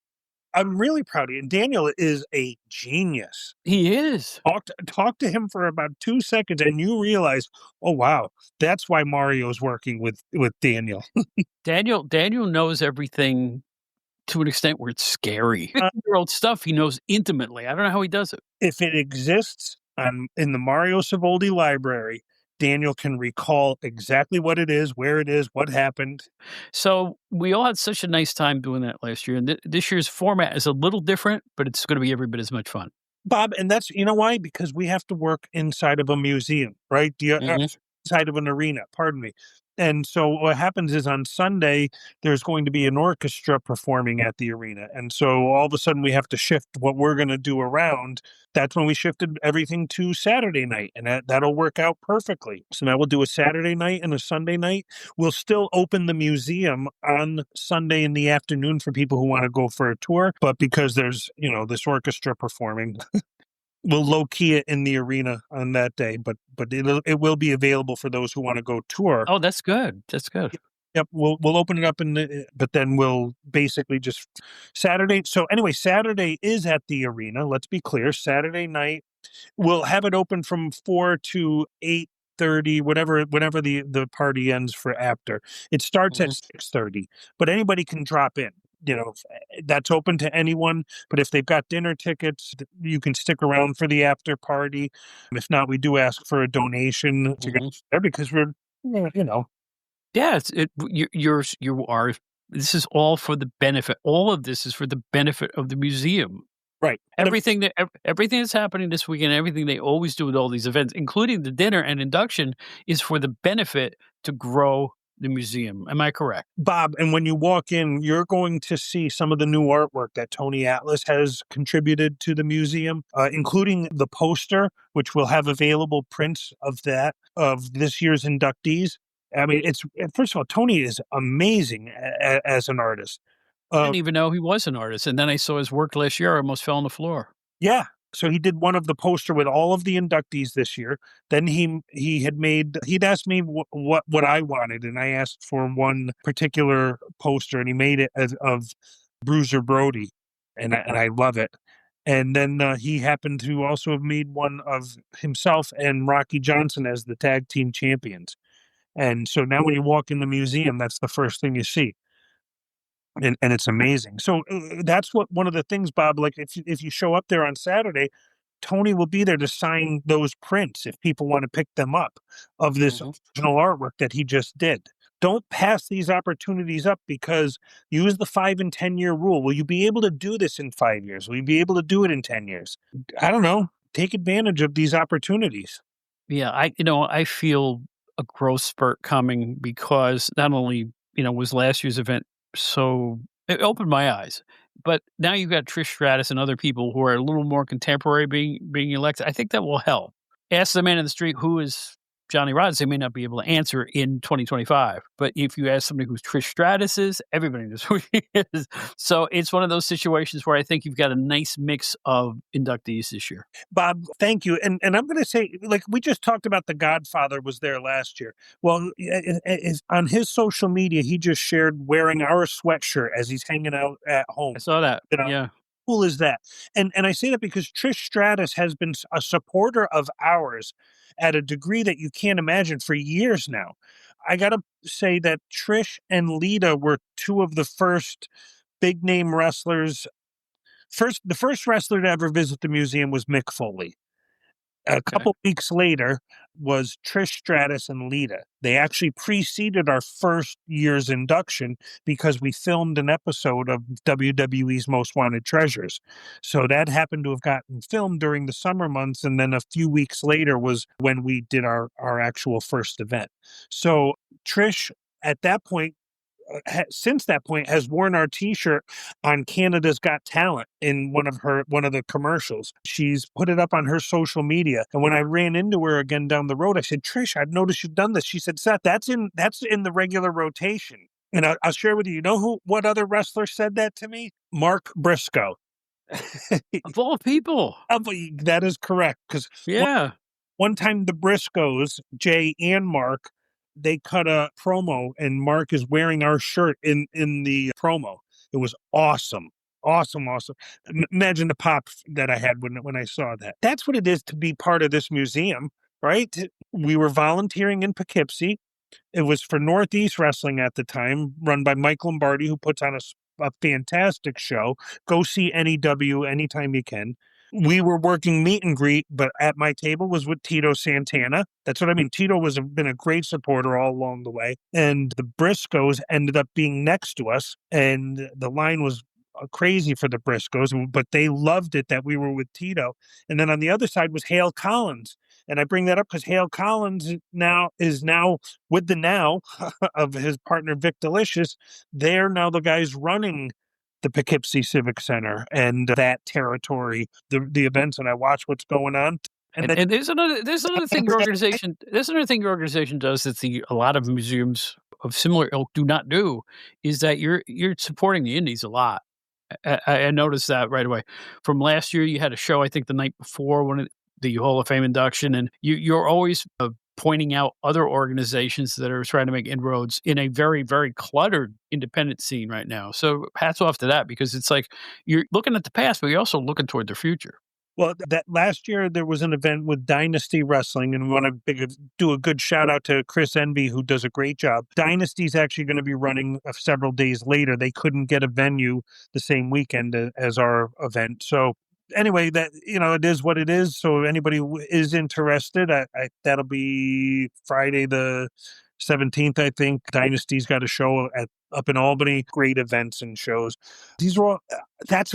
I'm really proud of you. And Daniel is a genius. he is. Talk to him for about 2 seconds, and you realize, oh wow, that's why Mario's working with Daniel. Daniel knows everything to an extent where it's scary. 50-year-old stuff he knows intimately. I don't know how he does it. If it exists in the Mario Savoldi library, Daniel can recall exactly what it is, where it is, what happened. So, we all had such a nice time doing that last year, and this year's format is a little different, but it's gonna be every bit as much fun. Bob, and that's you know why? Because we have to work inside of a museum, right? Mhm. Inside of an arena, pardon me. And so what happens is on Sunday, there's going to be an orchestra performing at the arena. And so all of a sudden we have to shift what we're going to do around. That's when we shifted everything to Saturday night, and that'll work out perfectly. So now we'll do a Saturday night and a Sunday night. We'll still open the museum on Sunday in the afternoon for people who want to go for a tour. But because there's, this orchestra performing, we'll low key it in the arena on that day, but it will be available for those who want to go tour. Oh, that's good, that's good. Yep, we'll open it up but then we'll basically just Saturday. So anyway, Saturday is at the arena. Let's be clear. Saturday night we'll have it open from 4 to 8:30, whenever the party ends for after. It starts at Mhm. 6:30, but anybody can drop in. That's open to anyone. But if they've got dinner tickets, you can stick around for the after party. If not, we do ask for a donation to get Mhm. there because we're, you know, Yeah, you are this is all for the benefit all of this is for the benefit of the museum. right. Everything that's happening this weekend, everything they always do with all these events, including the dinner and induction, is for the benefit to grow the museum. Am I correct? Bob, and when you walk in, you're going to see some of the new artwork that Tony Atlas has contributed to the museum, including the poster, which will have available prints of this year's inductees. I mean, it's first of all, Tony is amazing as an artist. I Uh, didn't even know he was an artist, and then I saw his work last year, I almost fell on the floor. Yeah. So he did one of the poster with all of the inductees this year. Then he'd asked me what I wanted, and I asked for one particular poster, and he made it of Bruiser Brody, and I love it. And then he happened to also have made one of himself and Rocky Johnson as the tag team champions. And so now when you walk in the museum, that's the first thing you see, and it's amazing. So that's what one of the things, Bob. Like if you show up there on Saturday, Tony will be there to sign those prints if people want to pick them up of this Mhm. original artwork that he just did. Don't pass these opportunities up because use the 5 and 10 year rule. Will you be able to do this in 5 years? Will you be able to do it in 10 years? I don't know. Take advantage of these opportunities. Yeah, I feel a growth spurt coming because not only, was last year's event so it opened my eyes, but now you've got Trish Stratus and other people who are a little more contemporary being elected. I think that will help. Ask the man in the street who is Johnny Rodz, they may not be able to answer in 2025. But if you ask somebody who's Trish Stratus is, everybody knows who he is. So it's one of those situations where I think you've got a nice mix of inductees this year. Bob, thank you. And I'm going to say, like, we just talked about The Godfather was there last year. Well, on his social media, he just shared wearing our sweatshirt as he's hanging out at home. I saw that. You know, Yeah. cool is that? And I say that because Trish Stratus has been a supporter of ours at a degree that you can't imagine for years now. I got to say that Trish and Lita were two of the first big name wrestlers. The first wrestler to ever visit the museum was Mick Foley. A Okay. couple weeks later was Trish Stratus and Lita. They actually preceded our first year's induction because we filmed an episode of WWE's Most Wanted Treasures. So that happened to have gotten filmed during the summer months, and then a few weeks later was when we did our actual first event. So Trish, at that point, since that point, has worn our T-shirt on Canada's Got Talent in one of the commercials. She's put it up on her social media, and when I ran into her again down the road, I said, "Trish, I've noticed you've done this." She said, "Seth, that's in the regular rotation." And I'll share with you. You know what other wrestler said that to me? Mark Briscoe. Of all people. That is correct, because Yeah. one time the Briscoes, Jay and Mark, they cut a promo and Mark is wearing our shirt in the promo. It was awesome. Awesome, awesome. Imagine the pop that I had when I saw that. That's what it is to be part of this museum, right? We were volunteering in Poughkeepsie. It was for Northeast Wrestling at the time, run by Mike Lombardi, who puts on a fantastic show. Go see NEW anytime you can. We were working meet and greet, but at my table was with Tito Santana. That's what I mean. Tito been a great supporter all along the way. And the Briscoes ended up being next to us, and the line was crazy for the Briscoes, but they loved it that we were with Tito. And then on the other side was Hale Collins. And I bring that up because Hale Collins is now with the Now of his partner Vic Delicious. They're now the guys running the Poughkeepsie Civic Center and that territory, the events, and I watch what's going on. And then And there's another thing your organization does that a lot of museums of similar ilk do not do, is that you're supporting the indies a lot. I noticed that right away. From last year, you had a show, I think the night before one of the Hall of Fame induction, and you're always pointing out other organizations that are trying to make inroads in a very, very cluttered independent scene right now. So hats off to that, because it's like you're looking at the past, but you're also looking toward the future. well, that last year there was an event with Dynasty Wrestling, and we want to do a good shout out to Chris Envy, who does a great job. Dynasty's actually going to be running several days later. They couldn't get a venue the same weekend as our event, so anyway, that it is what it is. So anybody who is interested, that'll be Friday the 17th, I think. Dynasty's got a show up in Albany. Great events and shows. These are all. That's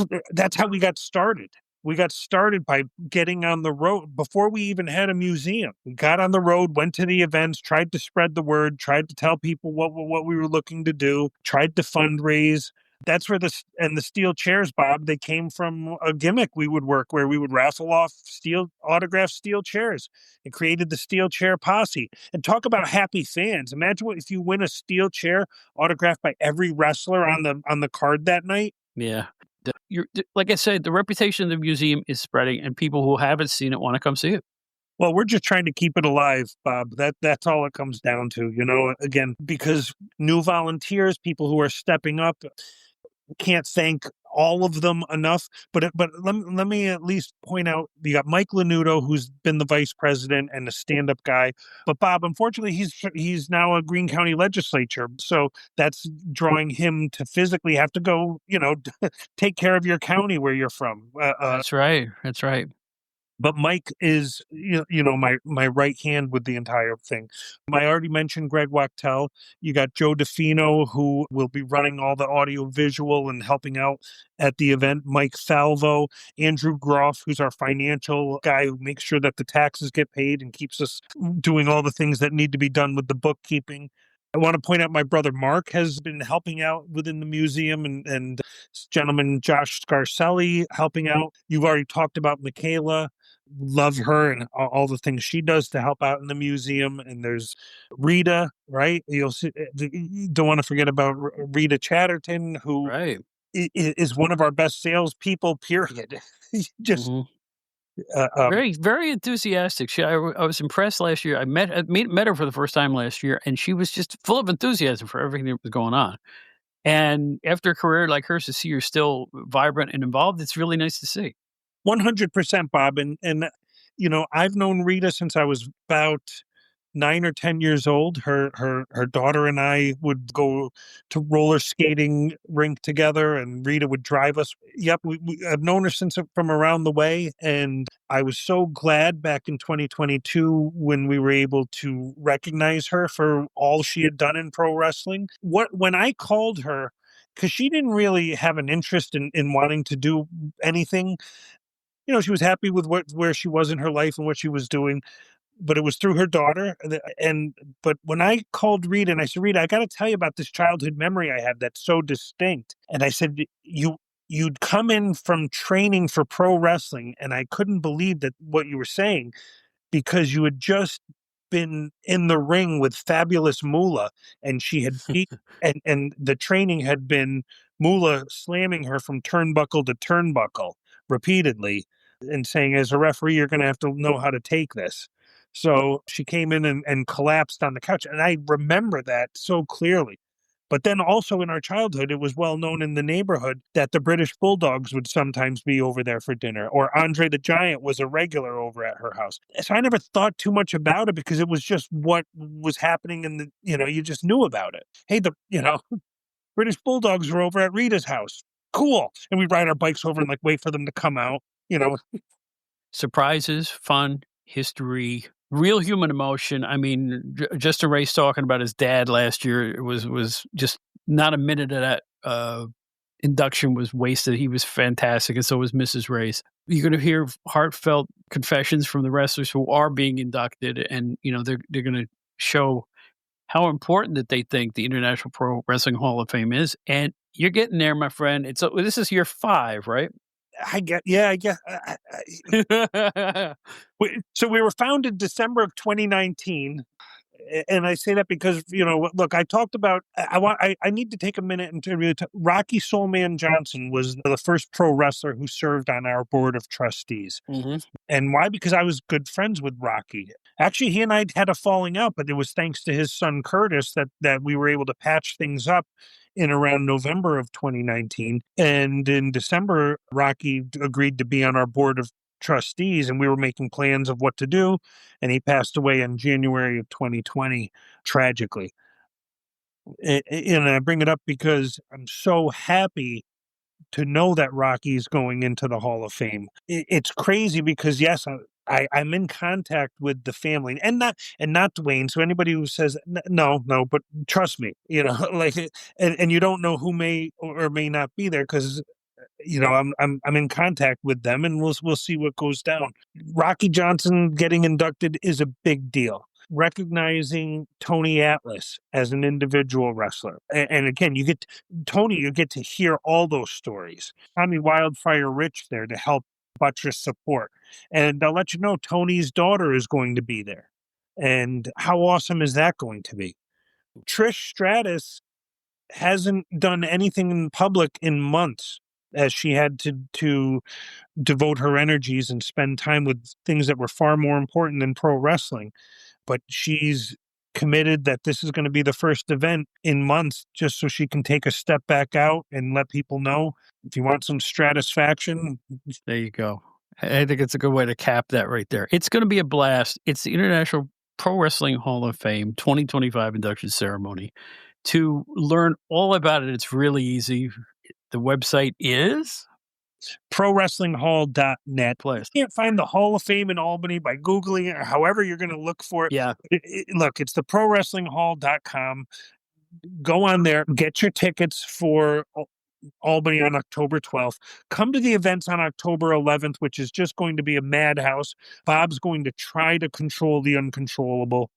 how we got started. We got started by getting on the road before we even had a museum. We got on the road, went to the events, tried to spread the word, tried to tell people what we were looking to do, tried to fundraise. That's where the steel chairs, Bob, they came from a gimmick we would work where we would raffle off autographed steel chairs. It created the Steel Chair Posse. And talk about happy fans. Imagine if you win a steel chair autographed by every wrestler on the card that night. Yeah. Like I said, the reputation of the museum is spreading, and people who haven't seen it want to come see it. Well, we're just trying to keep it alive, Bob. That's all it comes down to, again, because new volunteers, people who are stepping up, can't thank all of them enough. But let me at least point out, you got Mike Lanuto, who's been the vice president and a stand-up guy. But Bob, unfortunately, he's now a Greene County legislature, so that's drawing him to physically have to go, take care of your county where you're from. That's right. That's right. But Mike is, my right hand with the entire thing. I already mentioned Greg Wachtel. You got Joe DeFino, who will be running all the audio visual and helping out at the event. Mike Salvo, Andrew Groff, who's our financial guy who makes sure that the taxes get paid and keeps us doing all the things that need to be done with the bookkeeping. I want to point out my brother Mark has been helping out within the museum, and this gentleman Josh Scarcelli helping out. You've already talked about Michaela. love her and all the things she does to help out in the museum. And there's Rita, right? You'll see, you don't want to forget about Rita Chatterton, who Right. is one of our best salespeople, period. Just, Mhm. uh, um, Very, very enthusiastic. I was impressed last year. I met her for the first time last year, and she was just full of enthusiasm for everything that was going on. And after a career like hers, to see her still vibrant and involved, it's really nice to see. 100%, Bob. And I've known Rita since I was about 9 or 10 years old. Her daughter and I would go to roller skating rink together, and Rita would drive us. Yep, I've known her since from around the way, and I was so glad back in 2022 when we were able to recognize her for all she had done in pro wrestling. When I called her, because she didn't really have an interest in wanting to do anything. She was happy with where she was in her life and what she was doing, but it was through her daughter. But when I called Rita and I said, Rita, I got to tell you about this childhood memory I have that's so distinct. And I said, you'd come in from training for pro wrestling, and I couldn't believe that what you were saying, because you had just been in the ring with Fabulous Moolah, and she had beat, and the training had been Moolah slamming her from turnbuckle to turnbuckle repeatedly and saying, as a referee, you're going to have to know how to take this. So she came in and collapsed on the couch. And I remember that so clearly. But then also in our childhood, it was well known in the neighborhood that the British Bulldogs would sometimes be over there for dinner, or Andre the Giant was a regular over at her house. So I never thought too much about it because it was just what was happening you just knew about it. Hey, British Bulldogs were over at Rita's house. Cool. And we ride our bikes over and like wait for them to come out, you know. Surprises, fun, history, real human emotion. I mean, Justin Ray's talking about his dad last year. It was just not a minute of that induction was wasted. He was fantastic, and so was Mrs. Ray's. You're going to hear heartfelt confessions from the wrestlers who are being inducted, and they're going to show how important that they think the International Pro Wrestling Hall of Fame is. And you're getting there, my friend. This is year 5, right? I get. So we were founded December of 2019. And I say that because, look, I talked about, I need to take a minute and to Rocky Soulman Johnson was the first pro wrestler who served on our board of trustees. Mhm. And why? Because I was good friends with Rocky. Actually, he and I had a falling out, but it was thanks to his son Curtis that we were able to patch things up in around November of 2019. And in December, Rocky agreed to be on our board of trustees, and we were making plans of what to do. And he passed away in January of 2020, tragically. And I bring it up because I'm so happy to know that Rocky's going into the Hall of Fame. It's crazy because yes, I'm in contact with the family, and not Dwayne. So anybody who says no, but trust me, like, and you don't know who may or may not be there because I'm in contact with them, and we'll see what goes down. Rocky Johnson getting inducted is a big deal. Recognizing Tony Atlas as an individual wrestler, and again, you get to hear all those stories. Tommy Wildfire Rich there to help buttress support, and I'll let you know Tony's daughter is going to be there, and how awesome is that going to be? Trish Stratus hasn't done anything in public in months, as she had to devote her energies and spend time with things that were far more important than pro wrestling. But she's committed that this is going to be the first event in months, just so she can take a step back out and let people know, if you want some stratisfaction. There you go. I think it's a good way to cap that right there. It's going to be a blast. It's the International Pro Wrestling Hall of Fame 2025 induction ceremony. To learn all about it, it's really easy. The website is ProWrestlingHall.net. You place. can't find the Hall of Fame in Albany by Googling it or however you're going to look for it. Yeah. Look, it's the ProWrestlingHall.com. Go on there, get your tickets for Albany on October 12th. Come to the events on October 11th, which is just going to be a madhouse. Bob's going to try to control the uncontrollable.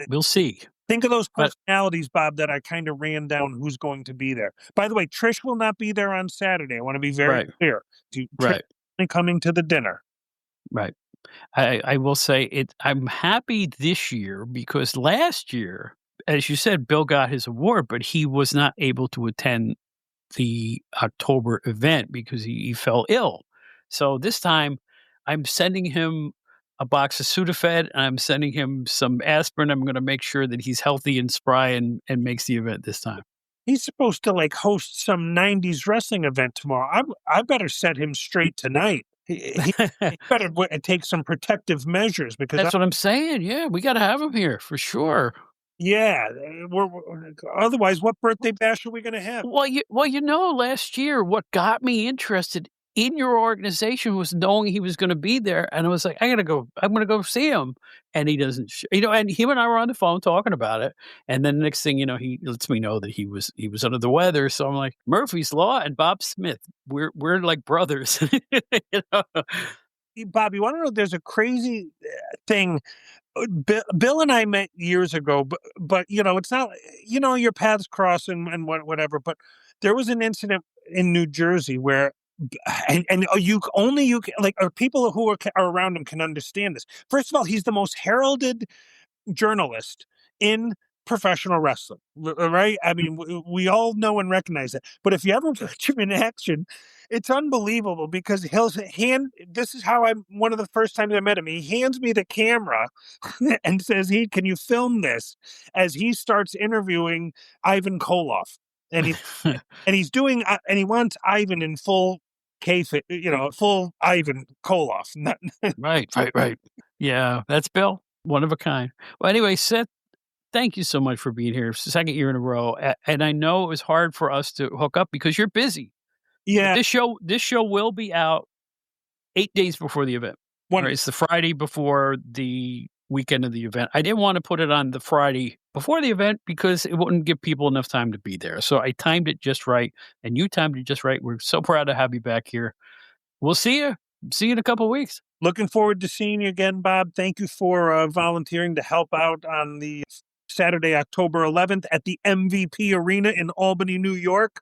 We'll see. Think of those But personalities, Bob, that I kind of ran down who's going to be there. By the way, Trish will not be there on Saturday. I want to be very right, clear. Trish right, is only coming to the dinner. right. I will say I'm happy this year because last year, as you said, Bill got his award, but he was not able to attend the October event because he fell ill. So this time, I'm sending him a box of Sudafed, and I'm sending him some aspirin. I'm gonna make sure that he's healthy and spry and makes the event this time. He's supposed to, like, host some '90s wrestling event tomorrow. I better set him straight tonight. He better take some protective measures because That's what I'm saying, yeah, we gotta have him here for sure. yeah, otherwise, what birthday bash are we gonna have? Well, last year, what got me interested in your organization was knowing he was gonna be there, and I was like, I'm gonna go see him," and he doesn't and him and I were on the phone talking about it, and then the next thing you know, he lets me know that he was under the weather, so I'm like, "Murphy's Law and Bob Smith, we're like brothers." You know? Bob, you wanna know there's a crazy, thing. Bill and I met years ago, but, it's not your paths cross and whatever, but there was an incident in New Jersey where you can like, or people who are around him can understand this. First of all, he's the most heralded journalist in professional wrestling, right? I mean, we all know and recognize that. But if you ever watch him in action, it's unbelievable because this is how one of the first times I met him, he hands me the camera and says, can you film this?" As he starts interviewing Ivan Koloff. And he's doing, and he wants Ivan in full full Ivan Koloff. Right. Yeah, that's Bill, one of a kind. Well, anyway, Seth, thank you so much for being here. It's the second year in a row, and I know it was hard for us to hook up because you're busy. But Yeah, this show will be out 8 days before the event. Right, wonderful. it's the Friday before the weekend of the event. I didn't wanna put it on the Friday before the event because it wouldn't give people enough time to be there, so I timed it just right, and you timed it just right. We're so proud to have you back here. We'll see you. See you in a couple weeks. Looking forward to seeing you again, Bob. Thank you for volunteering to help out on the Saturday, October 11th at the MVP Arena in Albany, New York.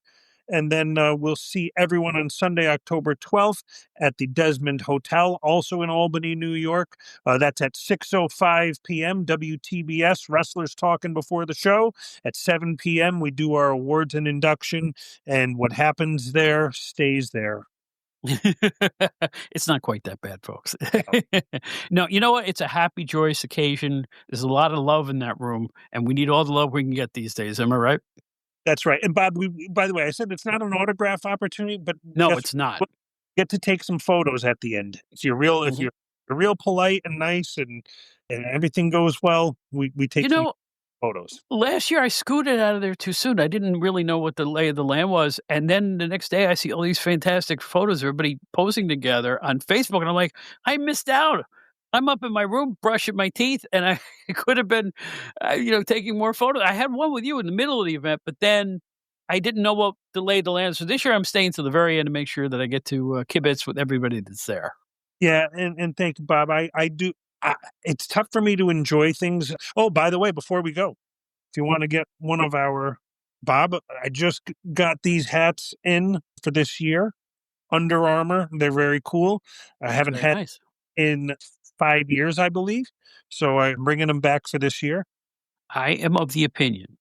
And then we'll see everyone on Sunday, October 12th at the Desmond Hotel, also in Albany, New York. That's at 6:05 p.m. WTBS, Wrestlers Talking Before the Show. At 7 p.m., we do our awards and induction. And what happens there stays there. It's not quite that bad, folks. No, you know what? It's a happy, joyous occasion. There's a lot of love in that room, and we need all the love we can get these days. Am I right? That's right. And Bob, by the way, I said it's not an autograph opportunity, but No, guess it's not. what? Get to take some photos at the end. If Mhm. you're real polite and nice and everything goes well, we You take some know, photos. last year I scooted out of there too soon. I didn't really know what the lay of the land was, and then the next day I see all these fantastic photos, everybody posing together on Facebook, and I'm like, I missed out. I'm up in my room brushing my teeth, and I could have been, taking more photos. I had one with you in the middle of the event, but then I didn't know what the lay of the land. So this year I'm staying to the very end to make sure that I get to kibitz with everybody that's there. Yeah, and thank you, Bob. I do. It's tough for me to enjoy things. Oh, by the way, before we go, if you want to get one of our Bob, I just got these hats in for this year. Under Armour, they're very cool. I haven't Very had nice. in 5 years, I believe. So I'm bringing them back for this year. I am of the opinion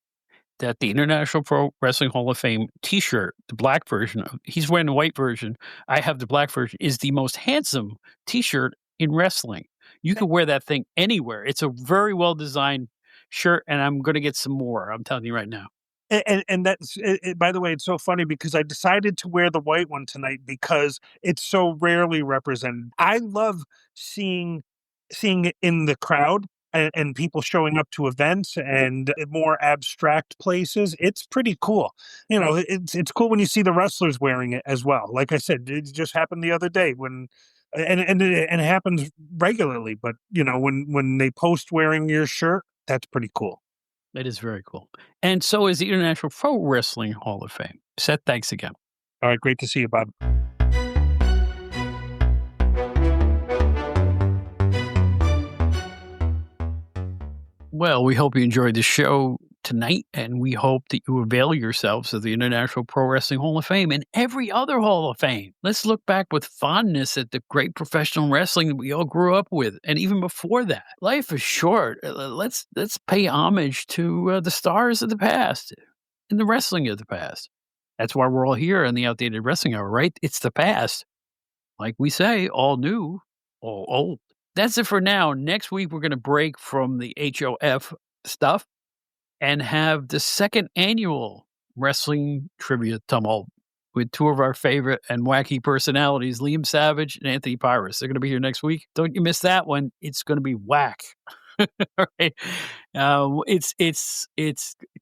that the International Pro Wrestling Hall of Fame T-shirt, the black version, he's wearing the white version. I have the black version. Is the most handsome T-shirt in wrestling. You can wear that thing anywhere. It's a very well designed shirt, and I'm going to get some more. I'm telling you right now. And that's by the way, it's so funny because I decided to wear the white one tonight because it's so rarely represented. I love seeing it in the crowd and people showing up to events and more abstract places. It's pretty cool. It's cool when you see the wrestlers wearing it as well. Like I said, it just happened the other day when and it happens regularly, but when they post wearing your shirt, that's pretty cool. It is very cool. And so is the International Pro Wrestling Hall of Fame. Seth, thanks again. All right, great to see you, Bob. Well, we hope you enjoyed the show. tonight, and we hope that you avail yourselves of the International Pro Wrestling Hall of Fame and every other Hall of Fame. Let's look back with fondness at the great professional wrestling that we all grew up with, and even before that. Life is short. Let's pay homage to the stars of the past and the wrestling of the past. That's why we're all here in the Outdated Wrestling Hour, right? It's the past. Like we say, all new, all old. That's it for now. Next week, we're going to break from the HOF stuff and have the second annual Wrestling Trivia Tumult with two of our favorite and wacky personalities, Liam Savage and Anthony Pyrus. They're going to be here next week. Don't you miss that one. It's going to be whack. All right. It's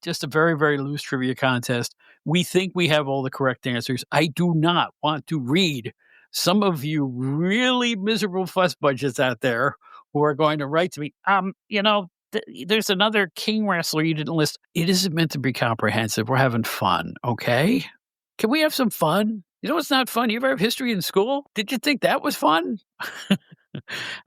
just a very, very loose trivia contest. We think we have all the correct answers. I do not want to read some of you really miserable fuss budgets out there who are going to write to me. There's another king wrestler you didn't list. It isn't meant to be comprehensive. We're having fun, okay? Can we have some fun? You know what's not fun? You ever have history in school? Did you think that was fun?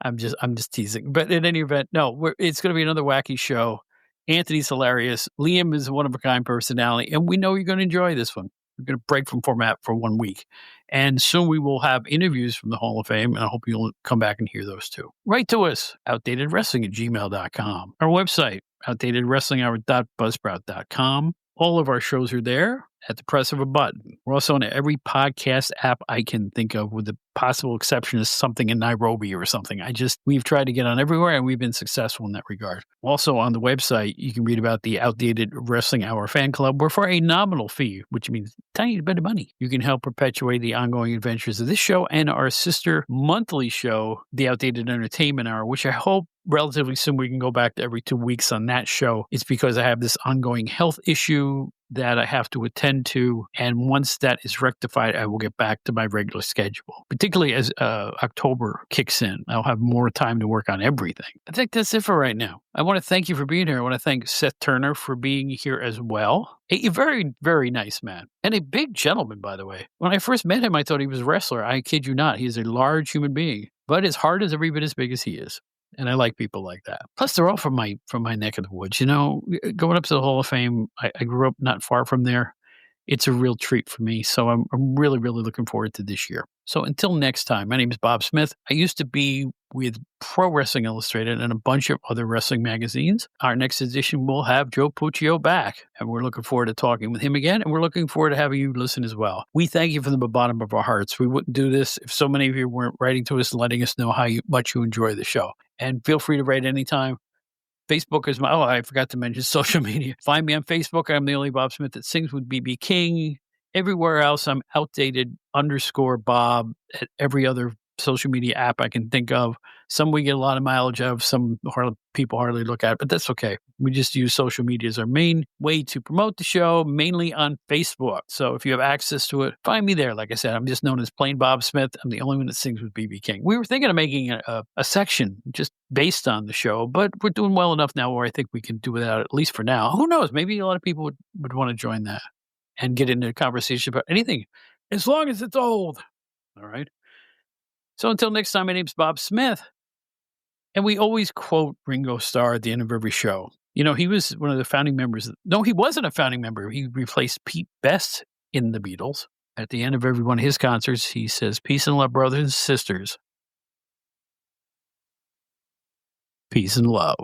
I'm just teasing. But in any event, no, it's going to be another wacky show. Anthony's hilarious. Liam is a one-of-a-kind personality, and we know you're going to enjoy this one. We're going to break from format for 1 week. And soon we will have interviews from the Hall of Fame, and I hope you'll come back and hear those too. Write to us, outdatedwrestling@gmail.com. Our website, outdatedwrestlinghour.buzzsprout.com. All of our shows are there at the press of a button. We're also on every podcast app I can think of, with the possible exception of something in Nairobi or something. We've tried to get on everywhere, and we've been successful in that regard. Also on the website, you can read about the Outdated Wrestling Hour fan club, where for a nominal fee, which means tiny bit of money, you can help perpetuate the ongoing adventures of this show and our sister monthly show, the Outdated Entertainment Hour, which I hope relatively soon we can go back to every 2 weeks on that show. It's because I have this ongoing health issue that I have to attend to. And once that is rectified, I will get back to my regular schedule, particularly as October kicks in. I'll have more time to work on everything. I think that's it for right now. I want to thank you for being here. I want to thank Seth Turner for being here as well. A very, very nice man, and a big gentleman, by the way. When I first met him, I thought he was a wrestler. I kid you not. He is a large human being, but his heart is every bit as big as he is. And I like people like that. Plus, they're all from my neck of the woods. You know, going up to the Hall of Fame, I grew up not far from there. It's a real treat for me. So I'm really, really looking forward to this year. So until next time, my name is Bob Smith. I used to be with Pro Wrestling Illustrated and a bunch of other wrestling magazines. Our next edition will have Joe Puccio back, and we're looking forward to talking with him again, and we're looking forward to having you listen as well. We thank you from the bottom of our hearts. We wouldn't do this if so many of you weren't writing to us and letting us know how much you enjoy the show. And feel free to write anytime. Facebook is I forgot to mention social media. Find me on Facebook. I'm the only Bob Smith that sings with BB King. Everywhere else, I'm outdated_Bob at every other social media app I can think of. Some we get a lot of mileage of, some people hardly look at, but that's okay. We just use social media as our main way to promote the show, mainly on Facebook. So if you have access to it, find me there. Like I said, I'm just known as plain Bob Smith. I'm the only one that sings with BB King. We were thinking of making a section just based on the show, but we're doing well enough now where I think we can do without it, at least for now. Who knows? Maybe a lot of people would want to join that and get into a conversation about anything, as long as it's old. All right. So until next time, my name's Bob Smith. And we always quote Ringo Starr at the end of every show. You know, he was one of the founding members. No, he wasn't a founding member. He replaced Pete Best in the Beatles. At the end of every one of his concerts, he says, "Peace and love, brothers and sisters. Peace and love."